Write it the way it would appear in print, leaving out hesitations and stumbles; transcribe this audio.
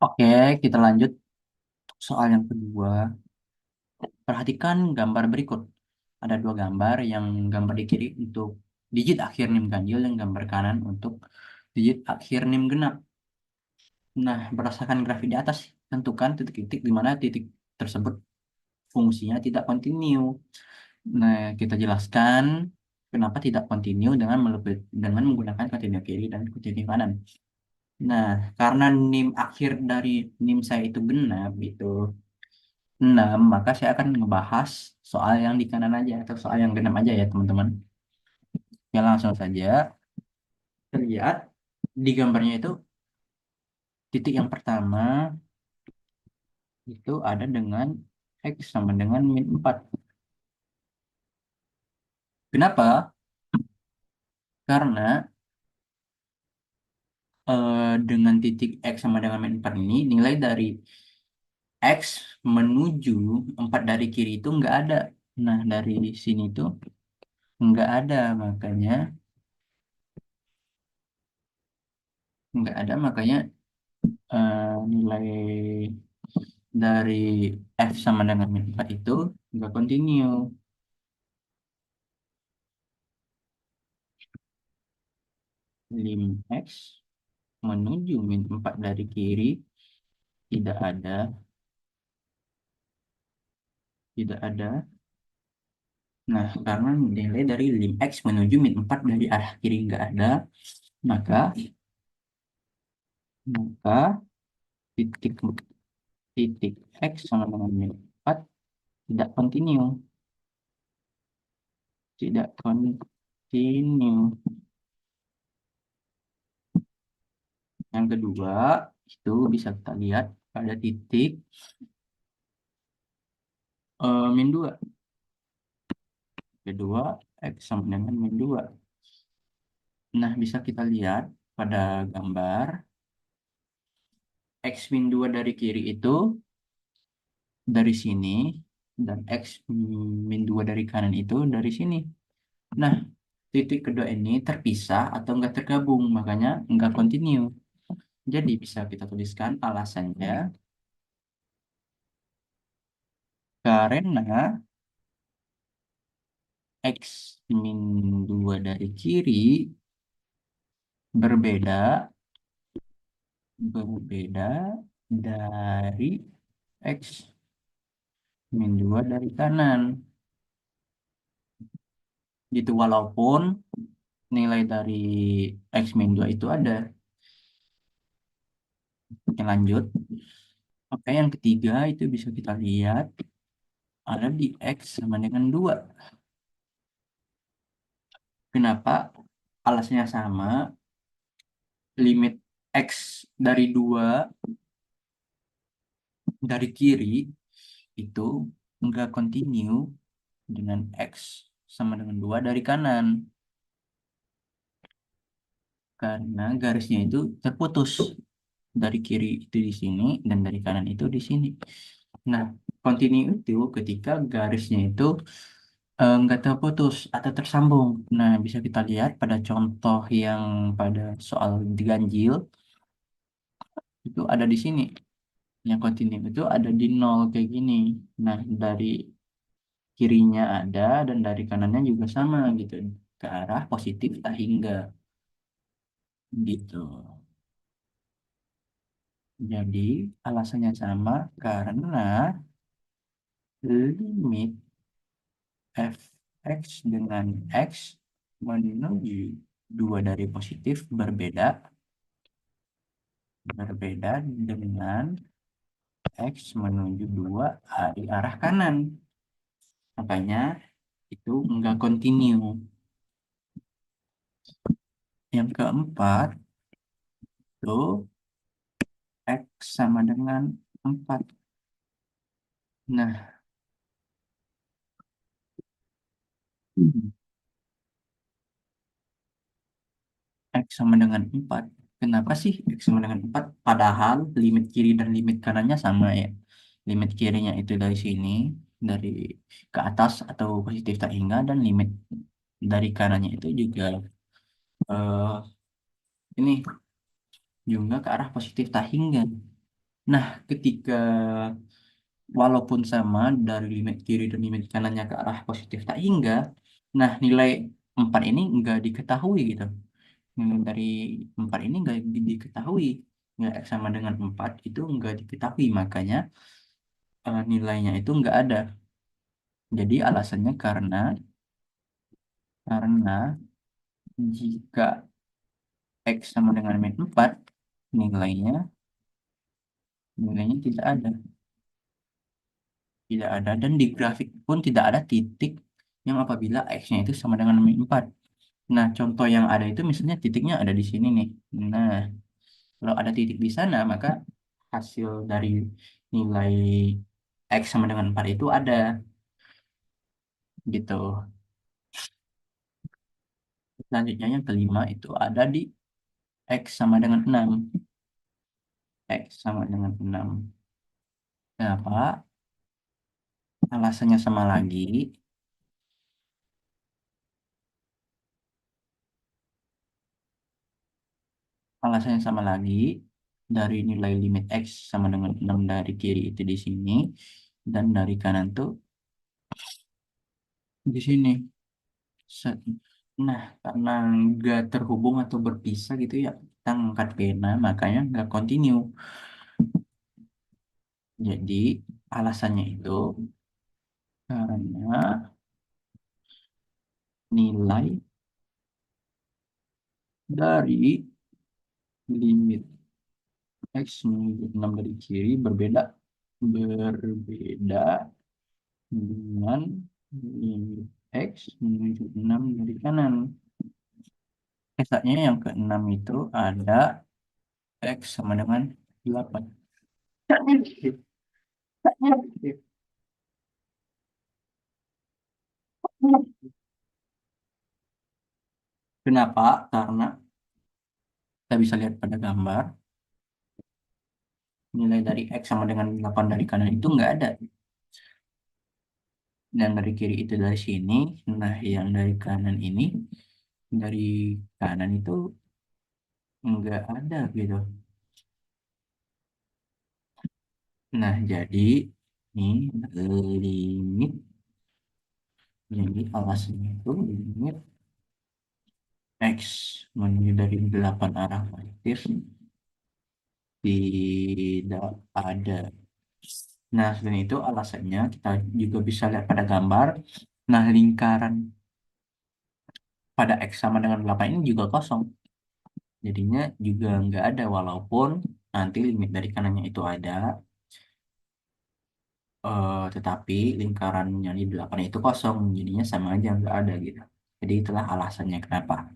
Oke, kita lanjut soal yang kedua. Perhatikan gambar berikut. Ada dua gambar, yang gambar di kiri untuk digit akhir nim ganjil dan gambar kanan untuk digit akhir nim genap. Nah, berdasarkan grafik di atas, tentukan titik-titik di mana titik tersebut fungsinya tidak kontinu. Nah, kita jelaskan kenapa tidak kontinu dengan menggunakan kontinu kiri dan kontinu kanan. Nah, karena nim akhir dari nim saya itu genap gitu. 6, maka saya akan ngebahas soal yang di kanan aja atau soal yang genap aja ya teman-teman. Ya langsung saja terlihat di gambarnya itu titik yang pertama itu ada dengan X sama dengan min 4. Kenapa? Karena dengan titik X sama dengan min 4 ini nilai dari X menuju 4 dari kiri itu nggak ada. Nah dari sini tuh nggak ada, makanya nilai dari F sama dengan min 4 itu nggak continue. Lim X menuju min 4 dari kiri tidak ada, tidak ada. Nah, karena nilai dari lim X menuju min 4 dari arah kiri nggak ada, maka maka titik titik X sama dengan min 4 tidak continue, tidak continue. Yang kedua, itu bisa kita lihat pada titik min 2. Kedua, X sama dengan min 2. Nah, bisa kita lihat pada gambar X min 2 dari kiri itu dari sini dan X min 2 dari kanan itu dari sini. Nah, titik kedua ini terpisah atau enggak tergabung, makanya enggak continue. Jadi bisa kita tuliskan alasannya karena X min 2 dari kiri berbeda berbeda dari X min 2 dari kanan. Gitu, walaupun nilai dari X min 2 itu ada. Oke, lanjut. Oke, yang ketiga itu bisa kita lihat ada di X sama dengan 2. Kenapa? Alasnya sama, limit X dari 2 dari kiri itu enggak continue dengan X sama dengan 2 dari kanan. Karena garisnya itu terputus. Dari kiri itu di sini dan dari kanan itu di sini. Nah, continue itu ketika garisnya itu nggak terputus atau tersambung. Nah, bisa kita lihat pada contoh yang pada soal diganjil itu ada di sini. Yang continue itu ada di nol kayak gini. Nah, dari kirinya ada dan dari kanannya juga sama gitu. Ke arah positif tak hingga gitu. Jadi alasannya sama karena limit fx dengan x menuju dua dari positif berbeda dengan x menuju dua di arah kanan. Makanya itu enggak continue. Yang keempat itu x sama dengan 4. Nah, X sama dengan 4. Kenapa sih X sama dengan 4? Padahal limit kiri dan limit kanannya sama ya. Limit kirinya itu dari sini, dari ke atas atau positif tak hingga, dan limit dari kanannya itu juga eh, ini juga ke arah positif tak hingga. Nah, ketika walaupun sama dari limit kiri dan limit kanannya ke arah positif tak hingga, nah nilai 4 ini nggak diketahui gitu. Nilai dari 4 ini nggak diketahui. Nggak X sama dengan 4 itu nggak diketahui, makanya nilainya itu nggak ada. Jadi alasannya karena jika X sama dengan min 4, nilainya nilainya tidak ada, dan di grafik pun tidak ada titik yang apabila X-nya itu sama dengan min 4. Nah, contoh yang ada itu misalnya titiknya ada di sini nih. Nah, kalau ada titik di sana, maka hasil dari nilai X sama dengan 4 itu ada gitu. Selanjutnya yang kelima itu ada di X sama dengan 6. X sama dengan 6. Kenapa? Alasannya sama lagi. Alasannya sama lagi. Dari nilai limit X sama dengan 6 dari kiri itu di sini. Dan dari kanan tuh di sini. Set. Nah, karena nggak terhubung atau berpisah gitu ya, kita ngangkat pena, makanya nggak continue. Jadi, alasannya itu karena nilai dari limit X menuju 6 dari kiri berbeda dengan limit X menuju 6 dari kanan. Misalnya yang keenam itu ada X sama dengan 8. Kenapa? Karena kita bisa lihat pada gambar, nilai dari X sama dengan 8 dari kanan itu nggak ada. Dan dari kiri itu dari sini, nah yang dari kanan ini, dari kanan itu nggak ada gitu. Nah, jadi ini limit, jadi alasnya itu limit X menuju dari 8 arah positif tidak ada. Nah, selain itu alasannya kita juga bisa lihat pada gambar. Nah, lingkaran pada X sama dengan 8 ini juga kosong. Jadinya juga nggak ada, walaupun nanti limit dari kanannya itu ada, tetapi lingkaran yang di 8 itu kosong. Jadinya sama aja nggak ada gitu. Jadi itulah alasannya kenapa.